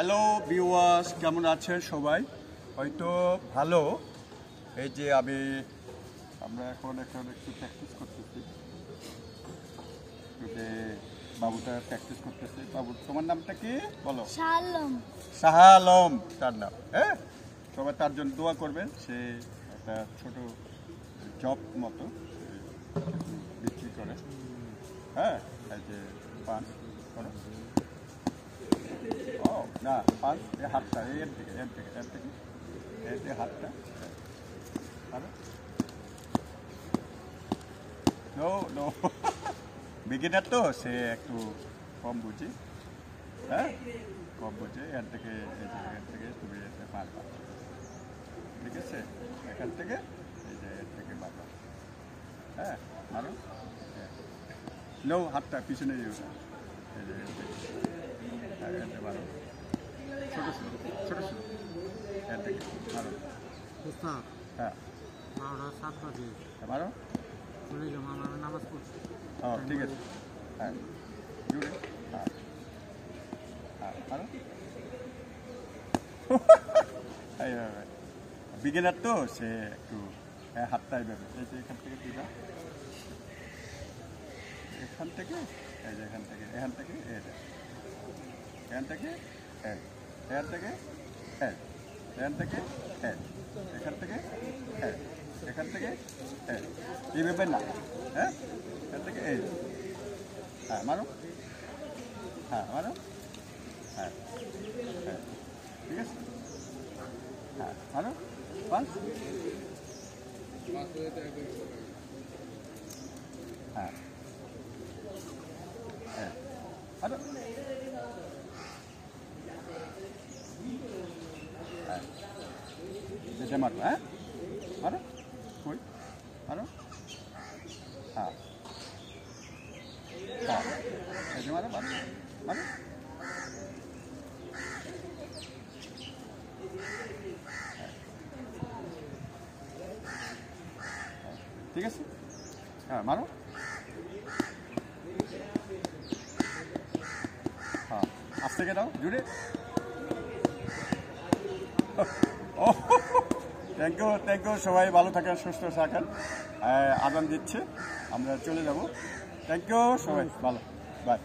Hello viewers, কেমন আছেন সবাই? হয়তো ভালো। এই যে আমরা এখন একটু প্র্যাকটিস করতেছি, যে বাবুটা প্র্যাকটিস করতেছে। বাবু, তোমার নামটা কি বলো? শাহ আলম তার নাম। হ্যাঁ, সবাই তার জন্য দোয়া করবেন। সে একটা ছোট জব মতো বিক্রি করে। হ্যাঁ, এই যে পান করো। ও না, পান এই হাতটা এর থেকে এই যে হাতটা। আরো নো নো বিগিনার তো, সে একটু কম বুঝি। হ্যাঁ, কম বুঝে। এর থেকে তুমি এতে পারবা, ঠিক আছে? এখান থেকে এই যে এর থেকে পারবা। হ্যাঁ, মারো। নো, হাতটা পিছনে দিও না। এই যে এতে মারো, ছোট ছোট এর থেকে মারো। হ্যাঁ, 7 বাজে মারো। চলে যাবো, আমরা নামাজ পড়ছি। ও ঠিক আছে। হ্যাঁ, জুড়ে। হ্যাঁ হ্যাঁ, মারো। এইভাবে বিগিনার তো, সে একটু হাতটা এইভাবে, এই যে এখান থেকে দিবা, এখান থেকে এই যে এখান থেকে এই যে এখান থেকে এখান থেকে এখান থেকে এখান থেকে এখান থেকে এইভাবে না। হ্যাঁ, এখান থেকে এই। হ্যাঁ, মারো। হ্যাঁ, মারো। হ্যাঁ হ্যাঁ, ঠিক আছে। হ্যাঁ, মারো। বাস। হ্যাঁ হ্যাঁ, মারো। হ্যাঁ, যেটা মারো। হ্যাঁ, মারো। কই মারো। হ্যাঁ হ্যাঁ, এই যে মারো, মারো মারো। ঠিক আছে। হ্যাঁ, মারো। হ্যাঁ, আস্তে থেকে দাও, জুড়ে। ও, থ্যাংক ইউ। সবাই ভালো থাকেন, সুস্থ থাকেন। আজান দিচ্ছে, আমরা চলে যাব। থ্যাংক ইউ সবাই, ভালো, বাই।